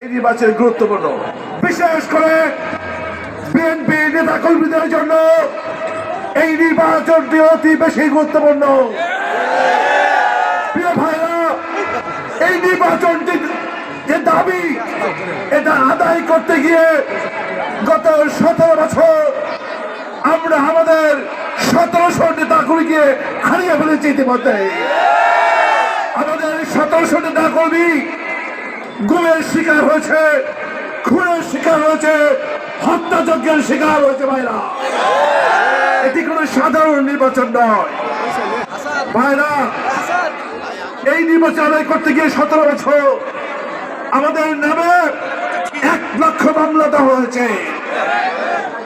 নির্বাচন গুরুত্বপূর্ণ, বিশেষ করে বিএনপি নেতা কর্মীদের জন্য এই নির্বাচনটি অতি বেশি গুরুত্বপূর্ণ। প্রিয় ভাইরা, এই নির্বাচনটি যে দাবি, এটা আদায় করতে গিয়ে গত 17 বছর আমরা আমাদের 1700 নেতা কর্মীকে হারিয়ে ফেলেছি। ইতিমধ্যে আমাদের 1700 নেতা কর্মী গুমের শিকার হয়েছে, খুনের শিকার হয়েছে, হত্যাযজ্ঞের শিকার হয়েছে। ভাইরা, এটি কোনো সাধারণ নির্বাচন নয়। ভাইরা, এই নির্বাচন আদায় করতে গিয়ে 17 বছর আমাদের নামে 1 লক্ষ মামলা দেওয়া হয়েছে।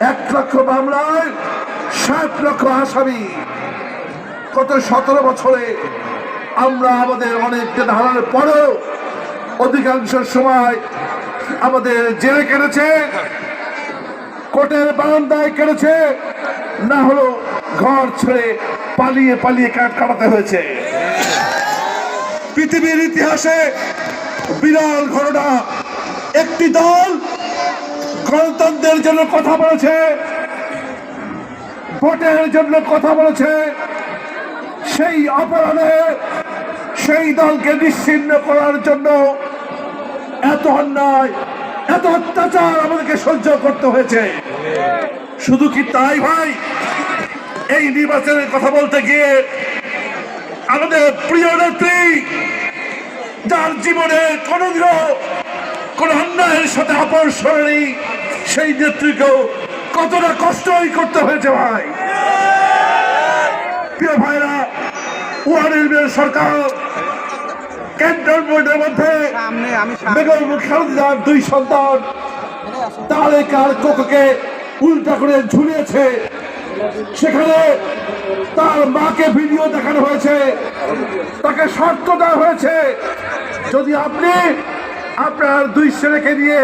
1 লক্ষ মামলায় 7 লক্ষ আসামি। গত 17 বছরে আমরা আমাদের অনেক হারানোর পরেও অধিকাংশ সময় আমাদের জেলে কেটেছে, কোর্টের বারান্দায় কেটেছে, না হলো ঘর ছেড়ে পালিয়ে পালিয়ে কাটাতে হয়েছে। পৃথিবীর ইতিহাসে বিরল ঘটনা, একটি দল গণতন্ত্রের জন্য কথা বলেছে, ভোটের জন্য কথা বলেছে, সেই অপরাধে সেই দলকে নিশ্চিহ্ন করার জন্য এত অন্যায়, এত অত্যাচার আমাদেরকে সহ্য করতে হয়েছে। শুধু কি তাই ভাই, এই নির্বাচনের কথা বলতে গিয়ে আমাদের প্রিয় নেত্রী, যার জীবনে কোনদিনও কোন অন্যায়ের সাথে আপোষ করেনি, সেই নেত্রীকেও কতটা কষ্টই করতে হয়েছে। ভাই, প্রিয় ভাইরা, ওয়ানের সরকার ক্যান্টনমেন্টের মধ্যে বেগম খালেদার 2 সন্তান তারেক আর কোকোকে উল্টা করে ঝুলিয়েছে। সেখানে তার মাকে ভিডিও দেখানো হয়েছে, তাকে শর্ত দেওয়া হয়েছে, যদি আপনি আপনার 2 ছেলেকে নিয়ে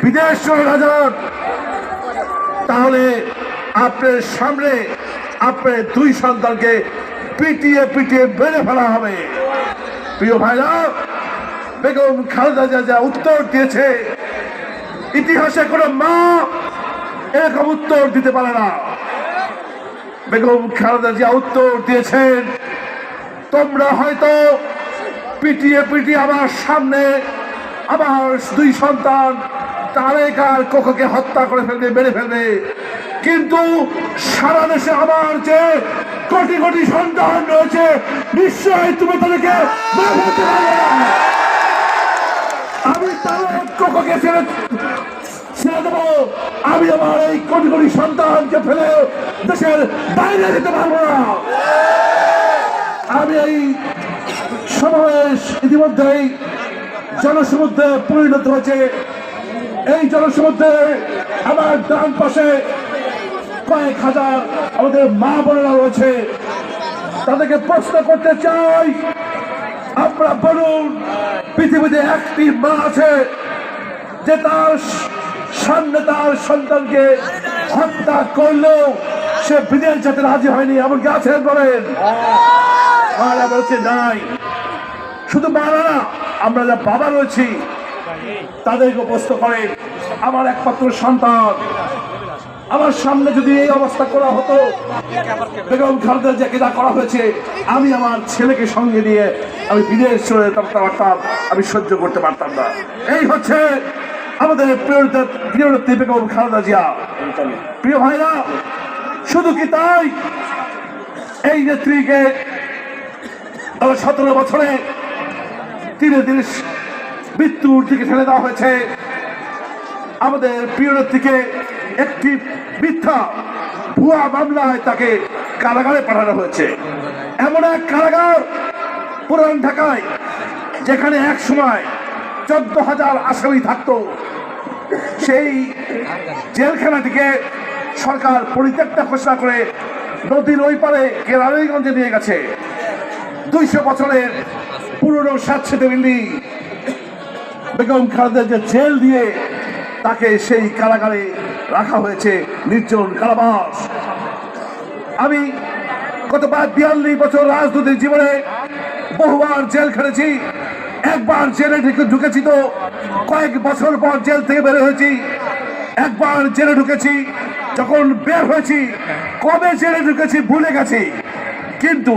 বিদেশ চলে না যান, তাহলে আপনার সামনে আপনার 2 সন্তানকে পিটিয়ে পিটিয়ে মেরে ফেলা হবে। প্রিয় ভাইরা, বেগম খালেদা যা উত্তর দিয়েছে, ইতিহাসে কোনো মা এরকম উত্তর দিতে পারে না। বেগম খালেদা জিয়া উত্তর দিয়েছেন, তোমরা হয়তো পিটিয়ে পিটিয়ে আমার সামনে আমার 2 সন্তান তারেক আর কোকোকে হত্যা করে ফেলবে, মেরে ফেলবে, কিন্তু সারা দেশে আমার যে কোটি কোটি সন্তান রয়েছে, নিশ্চয়ই তুমি তাদেরকে মেরে ফেলতে পারবে না। আমি তারেক কোকোকে ছেড়ে দেবো, আমি আমার এই কোটি কোটি সন্তানকে ফেলে দেশের বাইরে যেতে পারবো না। আমি এই সমাবেশ ইতিমধ্যেই জনসমুদ্রে পরিণত হয়েছে। এই জনসমুদ্রে আমার ডান পাশে কয়েক হাজার আমাদের মা বোনেরা রয়েছে। তাদেরকে প্রশ্ন করতে চাই, আপনারা বলুন, পৃথিবীতে একটি মা আছে যে তার সামনে তার সন্তানকে হত্যা করলেও সে বিদেশ যেতে রাজি হয়নি? এমনকি আছেন? বলেন। মারা বলছে নাই। শুধু মারা না, আমরা যা বাবা রয়েছি তাদেরকে প্রশ্ন করেন, আমার একমাত্র সন্তান, আমার সামনে যদি এই অবস্থা করা হতো, বেগম খালেদা জিয়াকে যা করা হয়েছে, আমি আমার ছেলেকে সঙ্গে নিয়ে আমি বিদেশ চলে যেতে পারতাম, আমি সহ্য করতে পারতাম না। এই হচ্ছে আমাদের প্রিয় নেত্রী বেগম খালেদা জিয়া। প্রিয় ভাইরা, শুধু কি তাই, এই নেত্রীকে 17 বছরে ধীরে ধীরে মৃত্যুর দিকে ঠেলে দেওয়া হয়েছে। আমাদের প্রিয় নেত্রীকে একটি মিথ্যা ভুয়া মামলায় তাকে কারাগারে পাঠানো হয়েছে। এমন এক কারাগার পুরান ঢাকায়, যেখানে এক সময় 14,000 আসামি থাকতো, সেই জেলখানাটিকে সরকার পরিত্যক্ত ঘোষণা করে নদীর ওই পারে কেরানীগঞ্জে নিয়ে গেছে। 200 বছরের পুরনো স্যাঁতসেঁতে বিল্ডিং, বেগম খালেদা যে জেল দিয়ে তাকে সেই কারাগারে রাখা হয়েছে, নির্জন কারাবাস। আমি গত 42 বছর রাজনৈতিক জীবনে বহুবার জেল খেটেছি। একবার জেলে ঢুকেছি তো কয়েক বছর পর জেল থেকে বের হয়েছি, একবার জেলে ঢুকেছি, যখন বের হয়েছি কবে জেলে ঢুকেছি ভুলে গেছি, কিন্তু